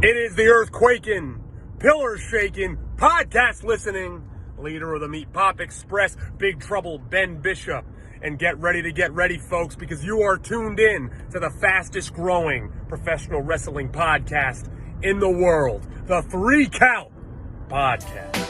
It is the earth quaking, pillars shaking, podcast listening, leader of the Meat Pop Express, Big Trouble Ben Bishop. And get ready, folks, because you are tuned in to the fastest growing professional wrestling podcast in the world, the 3 Count Podcast.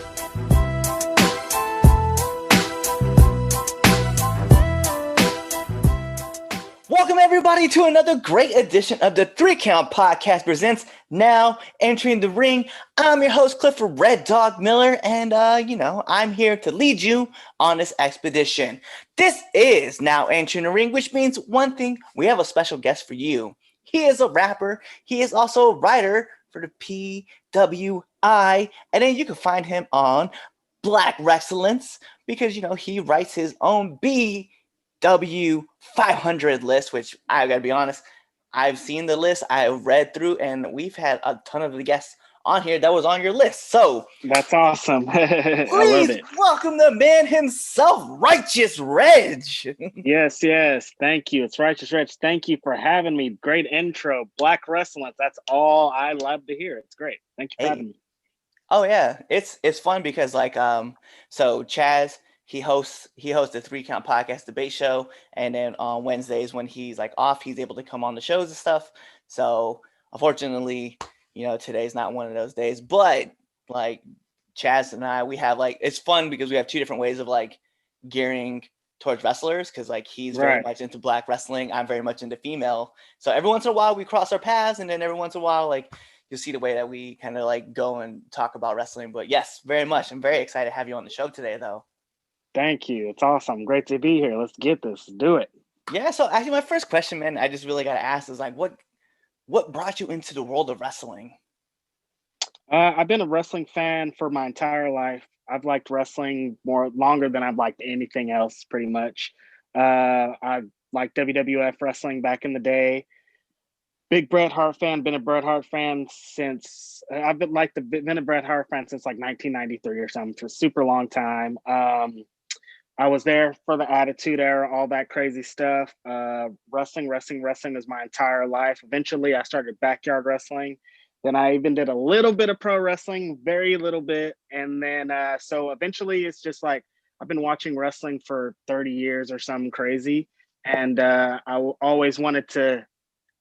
Welcome everybody to another great edition of the 3 Count Podcast presents Now Entering the Ring. I'm your host, Clifford Red Dog Miller, and I'm here to lead you on this expedition. This is Now Entering the Ring, which means one thing: we have a special guest for you. He is a rapper. He is also a writer for the PWI, and then you can find him on Black Excellence because he writes his own W500 list, which I gotta be honest, I've seen the list, I've read through, and we've had a ton of the guests on here that was on your list. So that's awesome. I love it. Welcome the man himself, Righteous Reg. Yes. Thank you. It's Righteous Reg. Thank you for having me. Great intro. Black Wrestling. That's all I love to hear. It's great. Thank you for having me. Oh yeah, it's fun because so Chaz, he hosts the 3 Count Podcast debate show, and then on Wednesdays when he's off, he's able to come on the shows and stuff. So unfortunately, today's not one of those days. But Chaz and I, we have it's fun because we have 2 different ways of gearing towards wrestlers, because he's very much into black wrestling, I'm very much into female. So every once in a while we cross our paths, and then every once in a while you'll see the way that we kind of go and talk about wrestling. But yes, very much. I'm very excited to have you on the show today, though. Thank you. It's awesome. Great to be here. Let's get this. Do it. Yeah. So actually, my first question, man, I just really got to ask is what brought you into the world of wrestling? I've been a wrestling fan for my entire life. I've liked wrestling longer than I've liked anything else, pretty much. I liked WWF wrestling back in the day. Big Bret Hart fan. Been a Bret Hart fan since I've been a Bret Hart fan since 1993 or something, for a super long time. I was there for the Attitude Era, all that crazy stuff. Wrestling was my entire life. Eventually, I started backyard wrestling. Then I even did a little bit of pro wrestling, very little bit. And then, so eventually it's just I've been watching wrestling for 30 years or something crazy. And I always wanted to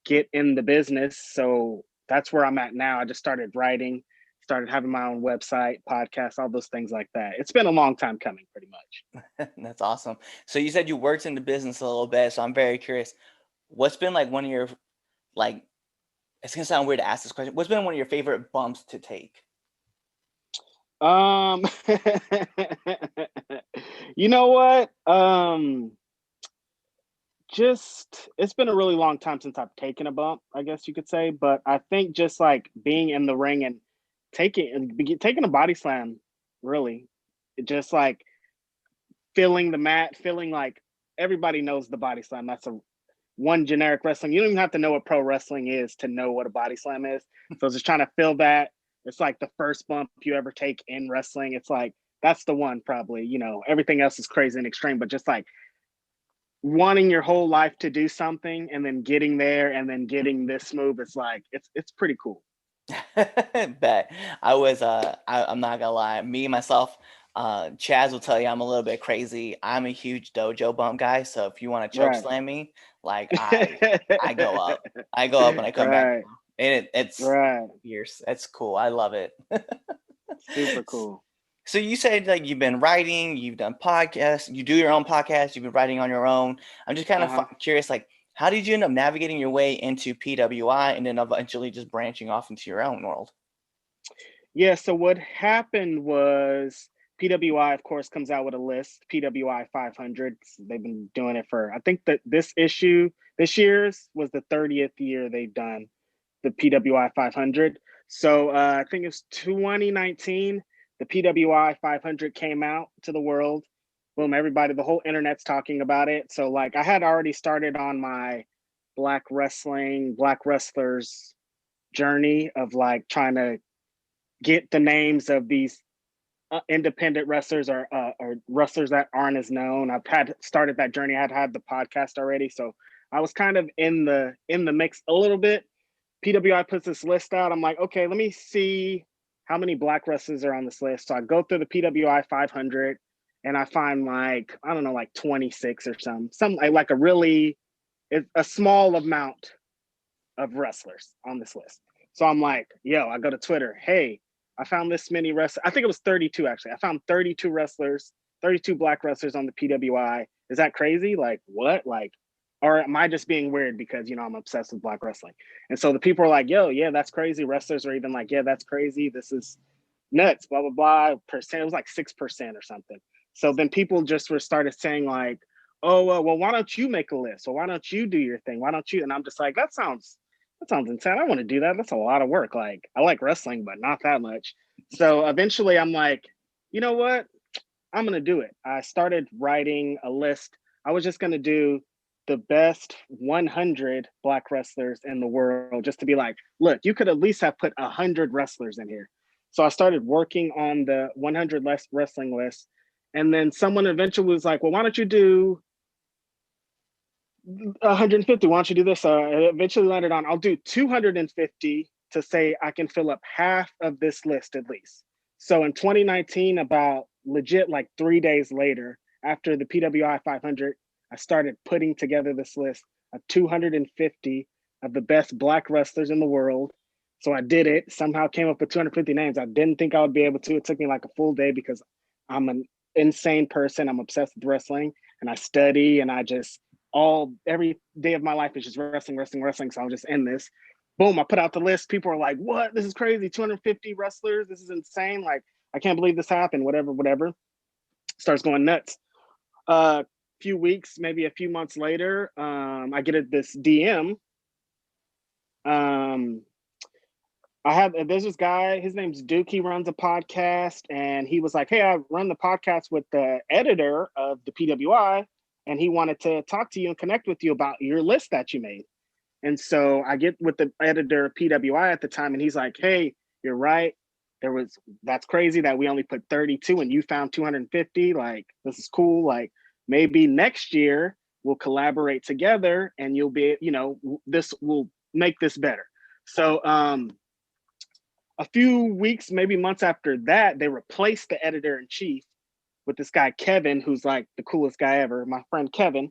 get in the business. So that's where I'm at now. I just started writing, started having my own website, podcast, all those things like that. It's been a long time coming, pretty much. That's awesome. So you said you worked in the business a little bit. So I'm very curious, what's been one of your, it's going to sound weird to ask this question, what's been one of your favorite bumps to take? You know what? It's been a really long time since I've taken a bump, I guess you could say. But I think just being in the ring and taking a body slam, really, just feeling the mat, feeling everybody knows the body slam. That's one generic wrestling. You don't even have to know what pro wrestling is to know what a body slam is. So just trying to feel that. It's the first bump you ever take in wrestling. It's that's the one, probably. Everything else is crazy and extreme, but just wanting your whole life to do something and then getting there and then getting this move, it's pretty cool. Bet. I'm not gonna lie, me myself, Chaz will tell you I'm a little bit crazy. I'm a huge dojo bump guy, so if you want to choke slam me, I go up and I come back, and it's fierce. It's cool. I love it. Super cool. So you said you've been writing, you've done podcasts, you do your own podcast, you've been writing on your own. I'm just kind of curious, how did you end up navigating your way into PWI and then eventually just branching off into your own world? Yeah, so what happened was PWI, of course, comes out with a list, PWI 500. They've been doing it for, I think that this year's was the 30th year they've done the PWI 500. So I think it's 2019. The PWI 500 came out to the world. Boom, everybody, the whole internet's talking about it. So I had already started on my black wrestlers journey of trying to get the names of these independent wrestlers or wrestlers that aren't as known. I've started that journey. I had the podcast already. So I was kind of in the mix a little bit. PWI puts this list out. I'm like, okay, let me see how many black wrestlers are on this list. So I go through the PWI 500 and I find like, I don't know, like 26 or some like a really, a small amount of wrestlers on this list. So I'm like, yo, I go to Twitter. Hey, I found this many wrestlers. I think it was 32 actually. I found 32 wrestlers, 32 black wrestlers on the PWI. Is that crazy? Like what? Like, or am I just being weird because, you know, I'm obsessed with black wrestling? And so the people are like, yo, yeah, that's crazy. Wrestlers are even like, yeah, that's crazy. This is nuts, blah, blah, blah. Percent. It was like 6% or something. So then people just were started saying like, oh, well, why don't you make a list? Or why don't you do your thing? Why don't you? And I'm just like, that sounds insane. I want to do that. That's a lot of work. Like, I like wrestling, but not that much. So eventually I'm like, you know what? I'm going to do it. I started writing a list. I was just going to do the best 100 black wrestlers in the world, just to be like, look, you could at least have put 100 wrestlers in here. So I started working on the 100 wrestling list. And then someone eventually was like, well, why don't you do 150? Why don't you do this? I eventually landed on, I'll do 250 to say I can fill up half of this list at least. So in 2019, about legit like 3 days later, after the PWI 500, I started putting together this list of 250 of the best black wrestlers in the world. So I did it, somehow came up with 250 names. I didn't think I would be able to. It took me like a full day because I'm an insane person. I'm obsessed with wrestling and I study and I just, every day of my life is just wrestling. So I'll just end this. Boom, I put out the list. People are like, what? This is crazy. 250 wrestlers. This is insane. Like, I can't believe this happened. Whatever. Starts going nuts. Few weeks, maybe a few months later, I get this DM. There's this guy, his name's Duke. He runs a podcast and he was like, hey, I run the podcast with the editor of the PWI and he wanted to talk to you and connect with you about your list that you made. And so I get with the editor of PWI at the time and he's like, hey, you're right. That's crazy that we only put 32 and you found 250. Like, this is cool. Like, maybe next year we'll collaborate together and you'll be, you know, this will make this better. So a few weeks, maybe months after that, they replaced the editor in chief with this guy, Kevin, who's like the coolest guy ever. My friend Kevin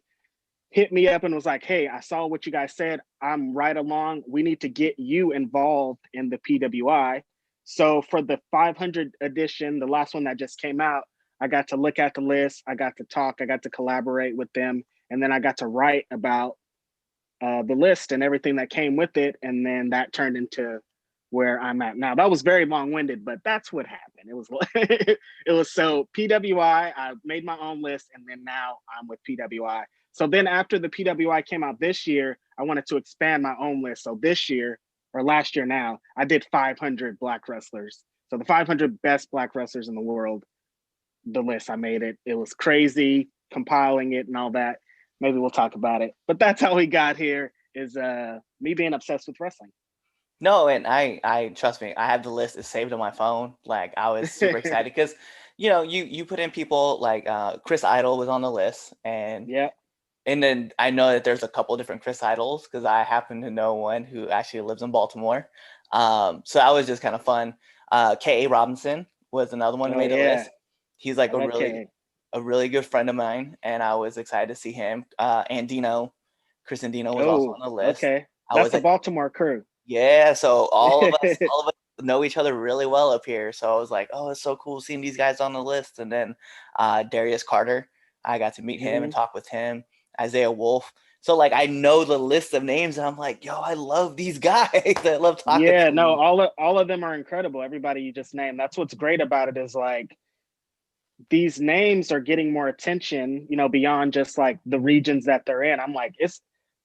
hit me up and was like, hey, I saw what you guys said. I'm right along. We need to get you involved in the PWI. So for the 500 edition, the last one that just came out, I got to look at the list. I got to talk. I got to collaborate with them. And then I got to write about the list and everything that came with it. And then that turned into where I'm at now. That was very long-winded, but that's what happened. It was it was so PWI, I made my own list, and then now I'm with PWI. So then after the PWI came out this year, I wanted to expand my own list. So this year, or last year now, I did 500 black wrestlers. So the 500 best black wrestlers in the world, the list, I made it. It was crazy compiling it and all that. Maybe we'll talk about it. But that's how we got here, is me being obsessed with wrestling. No, and I trust me, I have the list is saved on my phone. Like, I was super excited because, you know, you put in people like Chris Idol was on the list, and yeah. And then I know that there's a couple different Chris Idols because I happen to know one who actually lives in Baltimore. So that was just kind of fun. K.A. Robinson was another one who made the list. He's like a really good friend of mine, and I was excited to see him. And Chris and Dino was also on the list. Okay, that's the Baltimore crew. Yeah, so all of us know each other really well up here. So I was like, oh, it's so cool seeing these guys on the list. And then Darius Carter, I got to meet him and talk with him. Isaiah Wolf. So like, I know the list of names and I'm like, yo, I love these guys. I love talking to them. all of them are incredible. Everybody you just named. That's what's great about it, is like these names are getting more attention, you know, beyond just like the regions that they're in. I'm like,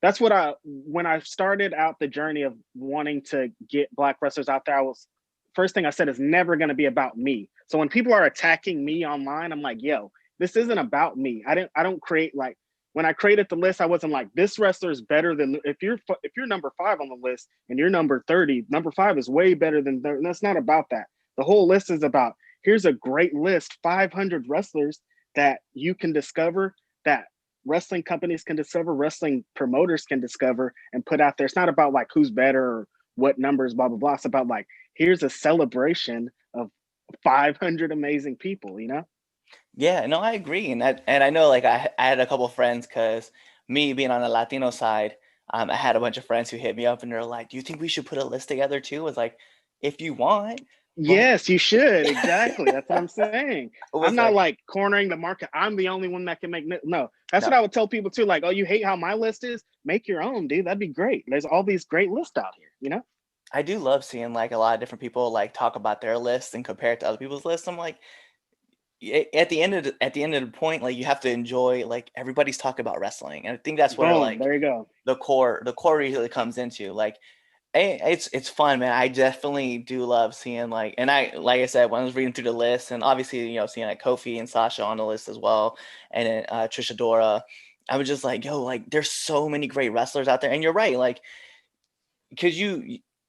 that's what when I started out the journey of wanting to get black wrestlers out there, first thing I said is never going to be about me. So when people are attacking me online, I'm like, yo, this isn't about me. I don't create like, when I created the list, I wasn't like, this wrestler is better than, if you're number 5 on the list and you're number 30, number 5 is way better than, that's not about that. The whole list is about, here's a great list, 500 wrestlers that you can discover, that wrestling companies can discover, wrestling promoters can discover and put out there. It's not about like who's better or what numbers, blah blah blah. It's about like, here's a celebration of 500 amazing people, you know? Yeah, no, I agree, and I know like I had a couple friends because me being on the Latino side, I had a bunch of friends who hit me up and they're like, "Do you think we should put a list together too?" It's like, if you want, but Yes, you should. Exactly. That's what I'm saying. it I'm was not like, like cornering the market. I'm the only one that can make no. That's no, what I would tell people too. Like, oh, you hate how my list is? Make your own, dude. That'd be great. There's all these great lists out here, you know? I do love seeing like a lot of different people like talk about their lists and compare it to other people's lists. I'm like, at the end of the point, like you have to enjoy like everybody's talking about wrestling, and I think that's where Boom. like There you go. the core really comes into like it's fun, man. I definitely do love seeing like, and I like I said when I was reading through the list, and obviously seeing like Kofi and Sasha on the list as well, and then Trisha Dora, I was just like, yo, like there's so many great wrestlers out there, and you're right, like because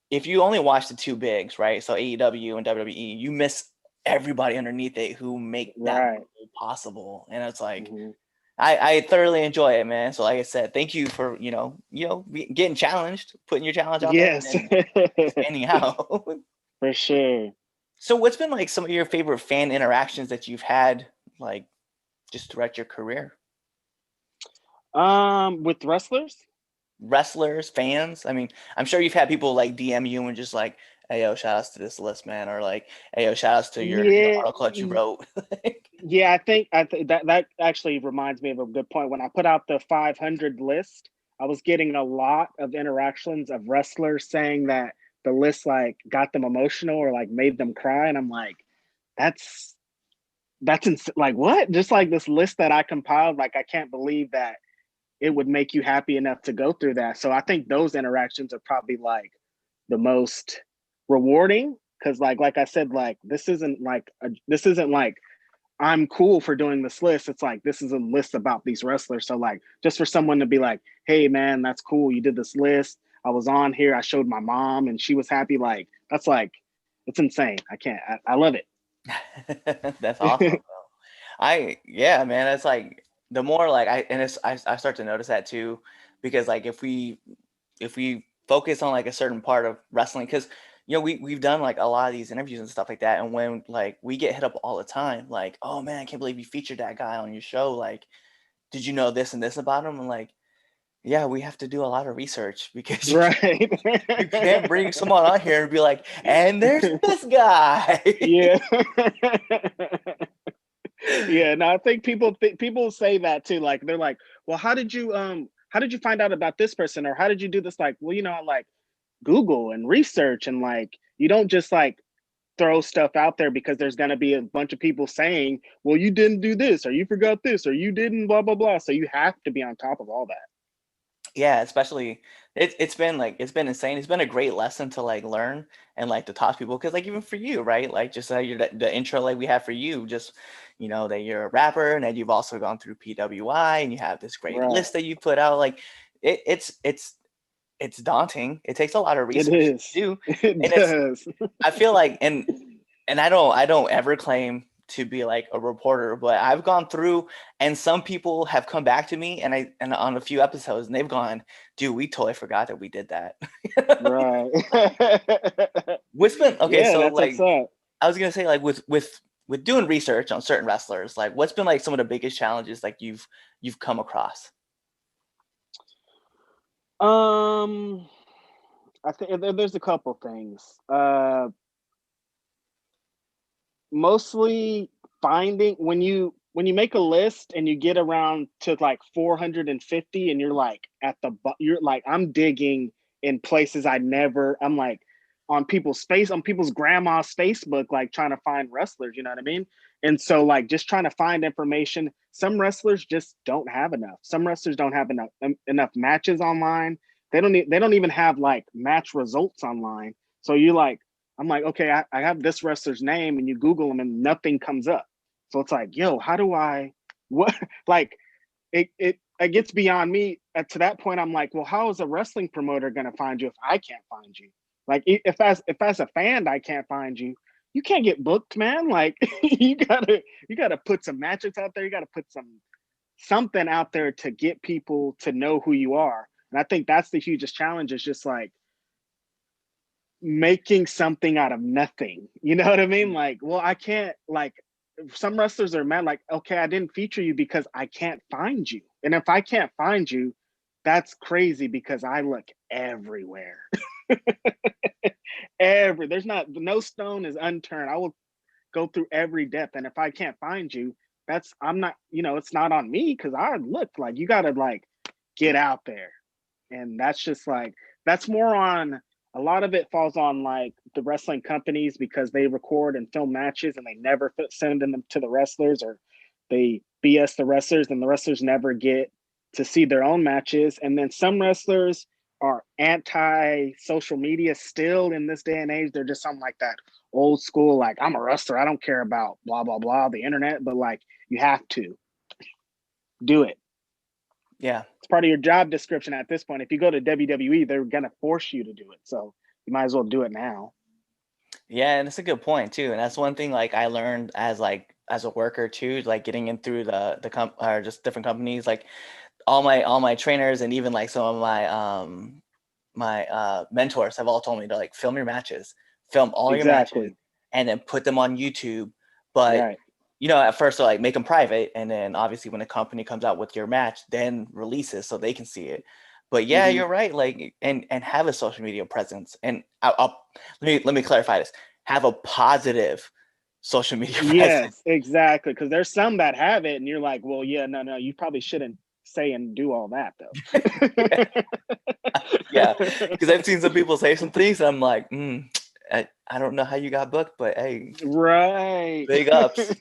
if you only watch the two bigs, right? So AEW and WWE, you miss everybody underneath it who make that Right. possible, and it's like. Mhm. I thoroughly enjoy it, man. So like I said, thank you for, getting challenged, putting your challenge out there and Yes. then expanding out. For sure. So what's been like some of your favorite fan interactions that you've had like just throughout your career? With wrestlers? Wrestlers, fans? I mean, I'm sure you've had people like DM you and just like, hey yo, shout outs to this list, man, or like, hey yo, shout outs to the Yeah. article that you wrote. Yeah, I think that actually reminds me of a good point. When I put out the 500 list, I was getting a lot of interactions of wrestlers saying that the list like got them emotional or like made them cry, and I'm like, that's like what? Just like this list that I compiled, like I can't believe that it would make you happy enough to go through that. So I think those interactions are probably like the most rewarding because like I said, like this isn't like I'm cool for doing this list. It's like this is a list about these wrestlers. So like just for someone to be like, hey man, that's cool. You did this list. I was on here. I showed my mom and she was happy. Like that's like it's insane. I can't. I love it. That's awesome. Yeah, man, it's like the more like I start to notice that too, because like if we focus on like a certain part of wrestling, because we've done like a lot of these interviews and stuff like that, and when like we get hit up all the time, like, oh man, I can't believe you featured that guy on your show. Like, did you know this and this about him? And like, yeah, we have to do a lot of research because Right. you can't bring someone on here and be like, and there's this guy. Yeah. Yeah. No, I think people say that too. Like they're like, well, how did you find out about this person or how did you do this? Like, well, I like Google and research and like you don't just like throw stuff out there because there's going to be a bunch of people saying, well, you didn't do this or you forgot this or you didn't blah blah blah. So you have to be on top of all that. Yeah, especially it's been insane. It's been a great lesson to like learn and like to talk to people because like even for you, right? Like just the intro like we have for you, just that you're a rapper and that you've also gone through PWI and you have this great Right. list that you put out. Like it's daunting. It takes a lot of It research to is. do, It and it's does. I feel like and I don't ever claim to be like a reporter, but I've gone through and some people have come back to me and on a few episodes and they've gone, dude, we totally forgot that we did that. Right. What's been okay, Yeah, so that's what's like up. I was gonna say like with doing research on certain wrestlers, like what's been like some of the biggest challenges like you've come across? Um, I think there's a couple things. Mostly finding when you make a list and you get around to like 450 and you're like you're like I'm digging in places I'm like on people's grandma's Facebook like trying to find wrestlers, you know what I mean? And so like just trying to find information. Some wrestlers just don't have enough. Some wrestlers don't have enough matches online. They don't even have like match results online. So you like I'm like, okay, I have this wrestler's name, and you Google them, and nothing comes up. So it's like, yo, how do I? What? Like, it gets beyond me. To that point, I'm like, well, how is a wrestling promoter gonna find you if I can't find you? Like, if as a fan I can't find you, you can't get booked, man. Like, you gotta put some matches out there. You gotta put something out there to get people to know who you are. And I think that's the hugest challenge. Is just like making something out of nothing. You know what I mean? Like, well, I can't, like, some wrestlers are mad, like, okay, I didn't feature you because I can't find you. And if I can't find you, that's crazy because I look everywhere. There's no stone is unturned. I will go through every depth. And if I can't find you, I'm not, it's not on me because I looked. Like, you gotta like get out there. And that's just like, that's more on, a lot of it falls on like the wrestling companies because they record and film matches and they never send them to the wrestlers, or they BS the wrestlers and the wrestlers never get to see their own matches. And then some wrestlers are anti social media still in this day and age. They're just something like that old school, like, I'm a wrestler, I don't care about blah, blah, blah, the internet, but like, you have to do it. Yeah. It's part of your job description at this point. If you go to WWE, they're going to force you to do it. So you might as well do it now. Yeah, and it's a good point too. And that's one thing like I learned as a worker too, like getting in through or just different companies, like all my trainers and even like some of my mentors have all told me to like film your matches, film all your matches, and then put them on YouTube. But at first they'll like make them private, and then obviously when a company comes out with your match, then release it so they can see it. But yeah, you're right. Like, and have a social media presence. And let me clarify this: have a positive social media presence. Yes, exactly. Because there's some that have it, and you're like, well, yeah, no, you probably shouldn't say and do all that though. Yeah, because I've seen some people say some things, and I'm like, I don't know how you got booked, but hey, right, big ups.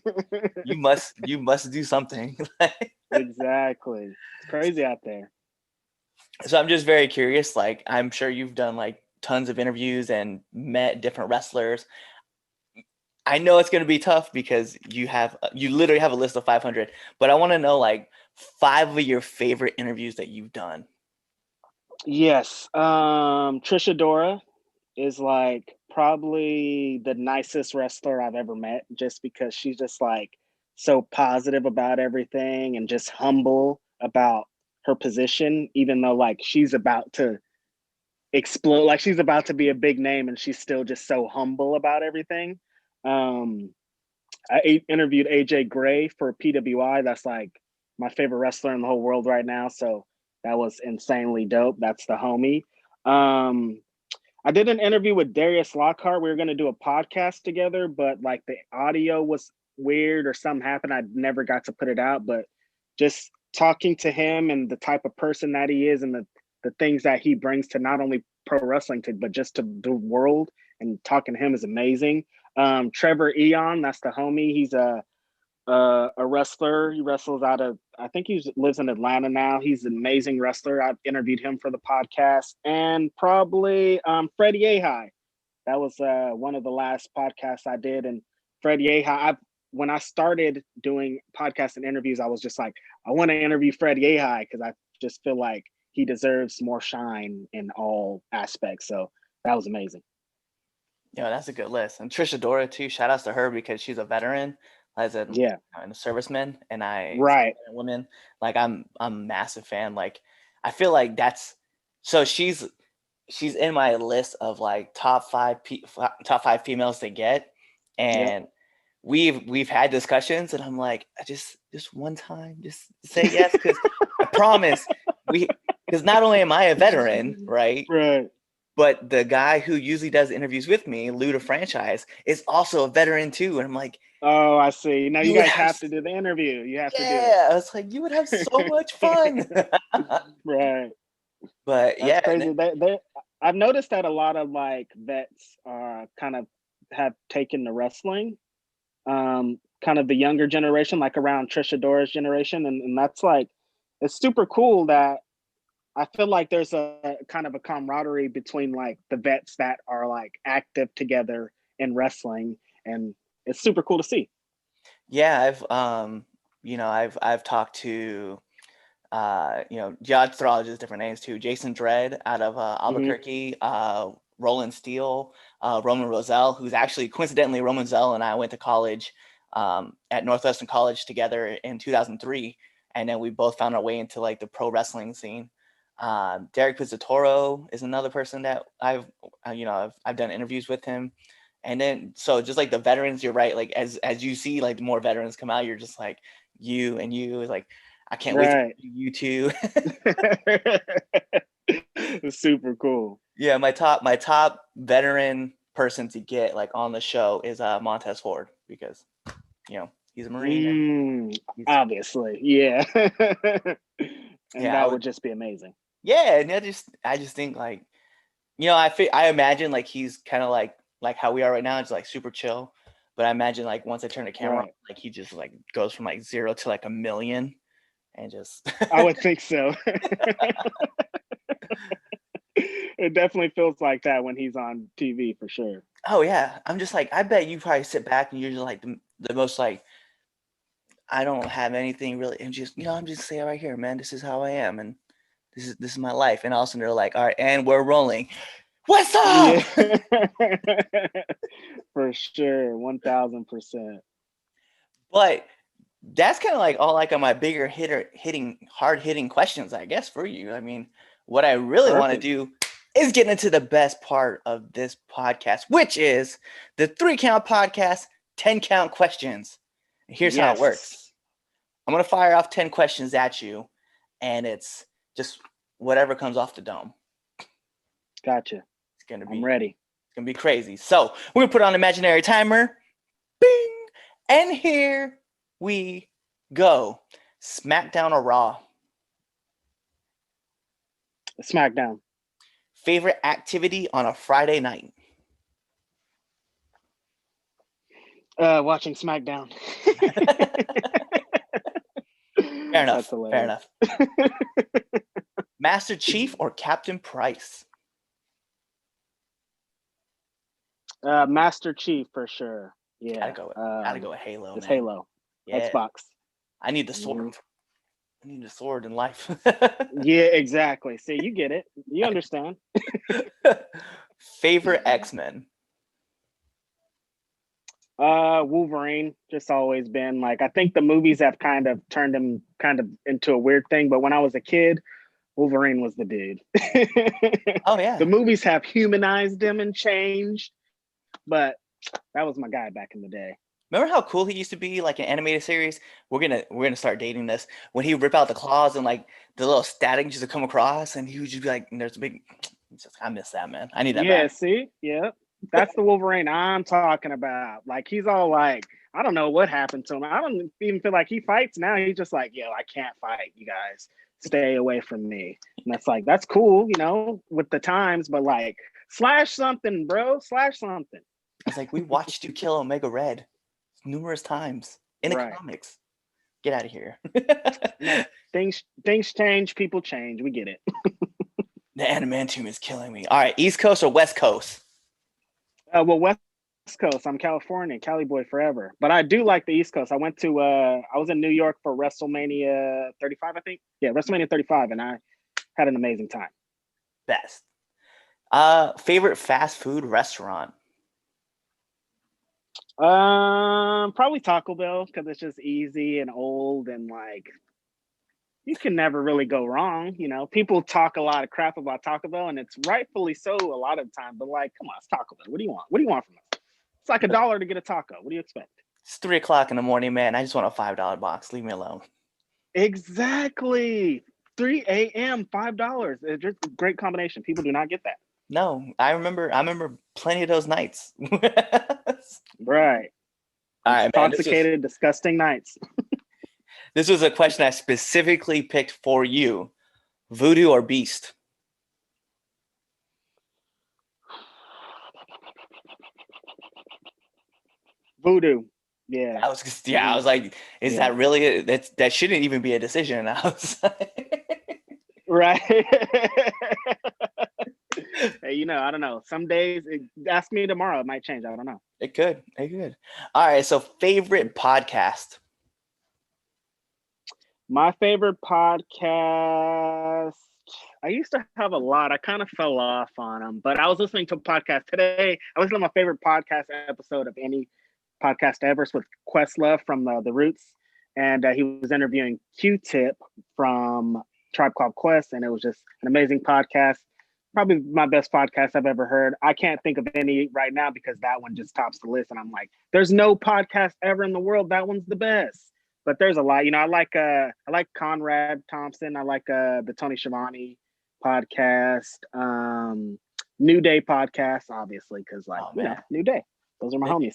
You must do something. Exactly. It's crazy out there. So I'm just very curious. Like, I'm sure you've done like tons of interviews and met different wrestlers. I know it's going to be tough because you literally have a list of 500, but I want to know like 5 of your favorite interviews that you've done. Yes. Trisha Dora is like probably the nicest wrestler I've ever met, just because she's just like so positive about everything and just humble about her position, even though like she's about to explode, like she's about to be a big name, and she's still just so humble about everything. I interviewed AJ Gray for PWI. That's like my favorite wrestler in the whole world right now. So that was insanely dope. That's the homie. I did an interview with Darius Lockhart. We were going to do a podcast together, but like the audio was weird or something happened. I never got to put it out, but just talking to him and the type of person that he is and the things that he brings to not only pro wrestling but just to the world, and talking to him is amazing. Trevor Eon, that's the homie. He's a wrestler. He wrestles out of, I think he lives in Atlanta now. He's an amazing wrestler. I've interviewed him for the podcast. And probably Freddie Ahai. That was one of the last podcasts I did. And Freddie Ahai, when I started doing podcasts and interviews, I was just like, I want to interview Freddie Ahai because I just feel like he deserves more shine in all aspects. So that was amazing. Yeah, that's a good list. And Trisha Dora too. Shout outs to her because she's a veteran, as a and a serviceman, and women. Like I'm a massive fan. Like I feel like she's in my list of like top five females to get, and we've had discussions, and I'm like, I just one time, just say yes, because I promise because not only am I a veteran, right? But the guy who usually does interviews with me, Luda Franchise, is also a veteran too. And I'm like, oh, I see. Now you guys have to do the interview. You have to do it. Yeah, I was like, you would have so much fun. Right. But that's crazy. I've noticed that a lot of like vets kind of have taken to wrestling. Kind of the younger generation, like around Trisha Dora's generation. And that's like, it's super cool that I feel like there's a kind of a camaraderie between like the vets that are like active together in wrestling, and it's super cool to see. Yeah, I've talked to Jod just different names too. Jason Dredd out of Albuquerque, Roland Steele, Roman Roselle, who's actually coincidentally Roman Roselle and I went to college at Northwestern College together in 2003, and then we both found our way into like the pro wrestling scene. Derek Pizzatoro is another person that I've done interviews with him. And then, so just like the veterans, you're right. Like as you see, like the more veterans come out, you're just like you and you. Like I can't wait to do you two. It's super cool. Yeah, my top veteran person to get like on the show is Montez Ford, because he's a Marine. Obviously, yeah. And that would just be amazing. Yeah, and I just think like, I imagine like he's kind of like how we are right now, it's like super chill. But I imagine like once I turn the camera on, like he just like goes from like 0 to like 1,000,000, and just. I would think so. It definitely feels like that when he's on TV for sure. Oh yeah, I'm just like, I bet you probably sit back and you're just like the most like, I don't have anything really, and just I'm just saying right here, man, this is how I am, and this is my life. And all of a sudden they're like, all right, and we're rolling. What's up? Yeah. For sure, 1,000%. But that's kind of like all like on my bigger hard hitting questions, I guess, for you. I mean, what I really want to do is get into the best part of this podcast, which is the 3 Count Podcast 10 count questions. And here's how it works. I'm going to fire off 10 questions at you, and it's just whatever comes off the dome. Gotcha. I'm ready. It's going to be crazy. So we're going to put on an imaginary timer. Bing! And here we go. SmackDown or Raw? SmackDown. Favorite activity on a Friday night? Watching SmackDown. Fair enough. Master Chief or Captain Price? Master Chief for sure. Yeah. Gotta go with Halo. It's man. Halo. Yeah. Xbox. I need the sword. I need the sword in life. Yeah, exactly. See, you get it. You understand. Favorite X-Men? Wolverine. Just always been like, I think the movies have kind of turned him kind of into a weird thing, but when I was a kid, Wolverine was the dude. Oh yeah. The movies have humanized him and changed, but that was my guy back in the day. Remember how cool he used to be, like an animated series? We're gonna start dating this. When he would rip out the claws and like the little static used to come across, and he would just be like, "There's a big." I miss that, man. I need that. Yeah, back. see, yeah, that's the Wolverine I'm talking about. Like he's all like, I don't know what happened to him. I don't even feel like he fights now. He's just like, yo, I can't fight. You guys stay away from me. And that's like, that's cool, with the times, but like, slash something, bro. Slash something. It's like, we watched you kill Omega Red numerous times in the comics. Get out of here. Things change, people change. We get it. The adamantium is killing me. All right, East Coast or West Coast? Well, West Coast. I'm California, Cali boy forever. But I do like the East Coast. I went to I was in New York for WrestleMania 35, I think. Yeah, WrestleMania 35, and I had an amazing time. Best. Favorite fast food restaurant? Probably Taco Bell, because it's just easy and old, and like you can never really go wrong. People talk a lot of crap about Taco Bell, and it's rightfully so a lot of the time. But like, come on, it's Taco Bell. What do you want? What do you want from us? It's like $1 to get a taco. What do you expect? It's 3:00 in the morning, man. I just want a $5 box. Leave me alone. Exactly. 3 a.m. $5. It's just a great combination. People do not get that. No, I remember plenty of those nights. Right. All right, intoxicated, disgusting nights. This was a question I specifically picked for you. Voodoo or Beast? Voodoo. Yeah. I was like, is that really that shouldn't even be a decision. I was like, right. Hey, I don't know. Some days, ask me tomorrow, it might change. I don't know. It could. All right. So, favorite podcast? My favorite podcast, I used to have a lot. I kind of fell off on them, but I was listening to a podcast today. I was listening to my favorite podcast episode of any podcast ever. It's with Questlove from The Roots. And he was interviewing Q-Tip from Tribe Called Quest, and it was just an amazing podcast. Probably my best podcast I've ever heard. I can't think of any right now because that one just tops the list, and I'm like, there's no podcast ever in the world that one's the best. But there's a lot. I like Conrad Thompson. I like the Tony Schiavone podcast, New Day podcast, obviously, because New Day. Those are my homies.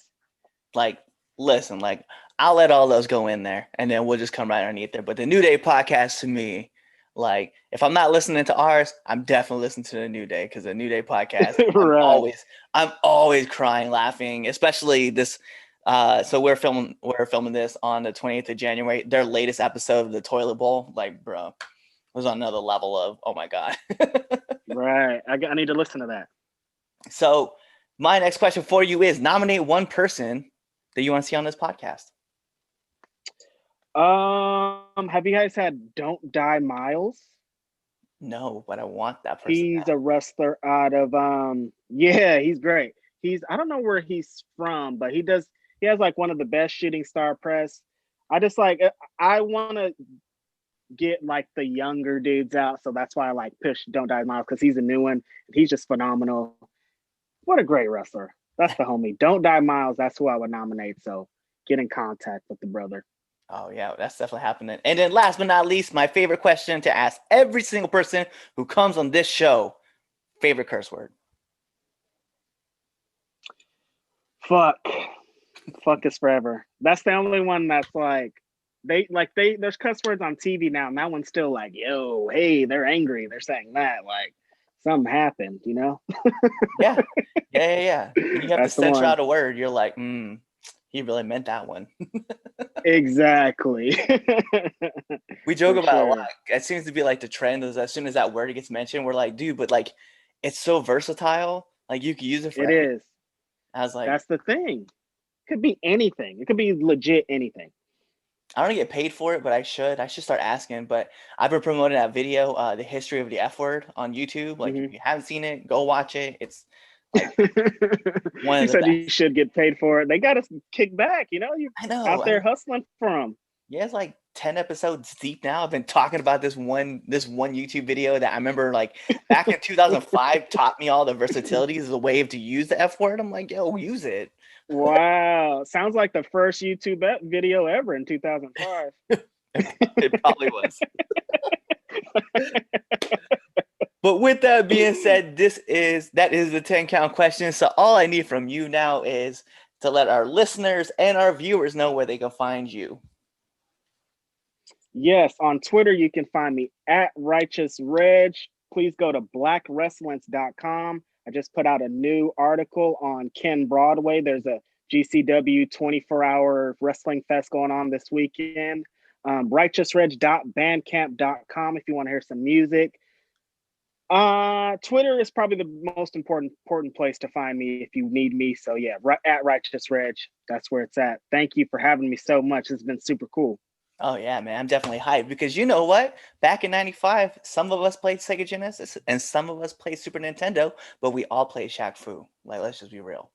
Like, listen, like I'll let all those go in there, and then we'll just come right underneath there. But the New Day podcast, to me, like if I'm not listening to ours, I'm definitely listening to the New Day, because the New Day podcast, right. I'm always crying, laughing, especially this. So we're filming this on the 28th of January. Their latest episode of the Toilet Bowl, like, bro, was on another level of, oh my God. Right. I need to listen to that. So my next question for you is, nominate one person that you want to see on this podcast. Have you guys had Don't Die Miles? No, but I want that person. He's a wrestler out of he's great. I don't know where he's from, but he has like one of the best shooting star press. I want to get like the younger dudes out, so that's why I like push Don't Die Miles, because he's a new one. He's just phenomenal. What a great wrestler. That's the homie. Don't Die Miles, that's who I would nominate. So get in contact with the brother. Oh yeah, that's definitely happening. And then last but not least, my favorite question to ask every single person who comes on this show: favorite curse word. Fuck is forever. That's the only one that's like there's cuss words on TV now, and that one's still like, yo, hey, they're angry, they're saying that, like something happened, you know? Yeah. And you have to censor out a word. You're like, he really meant that one. Exactly. We joke about it a lot. It seems to be like the trend is, as soon as that word gets mentioned, we're like, dude, but like it's so versatile. Like you can use it for anything. Is. I was like, that's the thing. It could be anything. It could be legit anything. I don't get paid for it, but I should start asking. But I've been promoting that video, the history of the F word, on YouTube. Like if you haven't seen it, go watch it. It's like one of the best. You should get paid for it. They got us kicked back, you know? I know. Out there hustling for them. Yeah, it's like 10 episodes deep now. I've been talking about this one YouTube video that I remember like back in 2005 taught me all the versatilities of the way to use the F word. I'm like, yo, use it. Wow. Sounds like the first YouTube video ever in 2005. It probably was. But with that being said, that is the 10 count question. So all I need from you now is to let our listeners and our viewers know where they can find you. Yes, on Twitter, you can find me at Righteous Reg. Please go to blackwrestlance.com. I just put out a new article on Ken Broadway. There's a GCW 24-hour wrestling fest going on this weekend. righteousreg.bandcamp.com if you want to hear some music. Twitter is probably the most important place to find me if you need me. So yeah, at Righteous Reg, that's where it's at. Thank you for having me so much. It's been super cool. Oh yeah, man, I'm definitely hyped, because you know what? Back in '95, some of us played Sega Genesis and some of us played Super Nintendo, but we all played Shaq Fu. Like, let's just be real.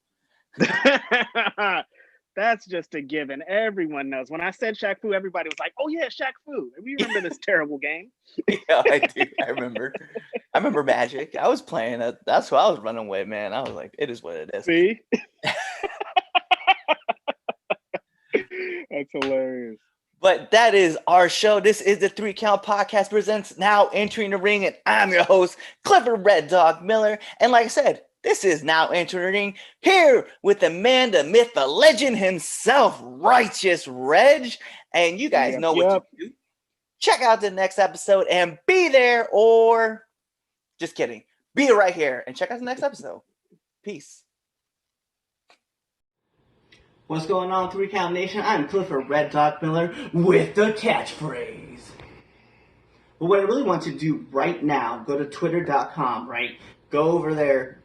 That's just a given. Everyone knows. When I said Shaq Fu, everybody was like, "Oh yeah, Shaq Fu." We remember this terrible game. Yeah, I do. I remember Magic. I was playing it. That's what I was running with, man. I was like, it is what it is. See? That's hilarious. But that is our show. This is the 3 Count Podcast presents Now Entering the Ring, and I'm your host, Clifford Red Dog Miller. And like I said, this is Now Entering the Ring, here with the man, the myth, the legend himself, Righteous Reg. And you guys know what to do. Check out the next episode and be there, or just kidding, be right here and check out the next episode. Peace. What's going on, 3 Count Nation? I'm Clifford Red Dog Miller with the catchphrase. But what I really want to do right now, go to twitter.com, right? Go over there,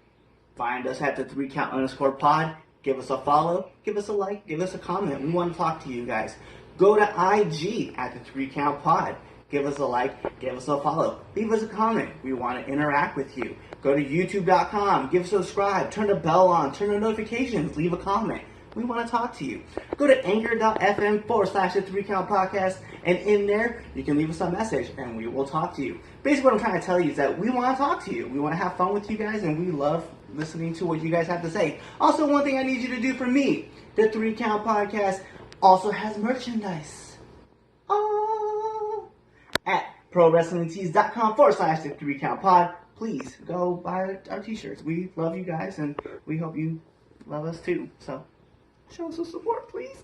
find us at the 3count_pod, give us a follow, give us a like, give us a comment. We want to talk to you guys. Go to IG at the 3 Count Pod. Give us a like, give us a follow, leave us a comment. We want to interact with you. Go to youtube.com, give us a subscribe, turn the bell on, turn the notifications, leave a comment. We want to talk to you. Go to anchor.fm/the 3 Count Podcast, and in there, you can leave us a message, and we will talk to you. Basically, what I'm trying to tell you is that we want to talk to you. We want to have fun with you guys, and we love listening to what you guys have to say. Also, one thing I need you to do for me, the 3 Count Podcast also has merchandise. Oh! At prowrestlingtees.com/the 3 Count Pod. Please go buy our t-shirts. We love you guys, and we hope you love us too. So, show us some support, please.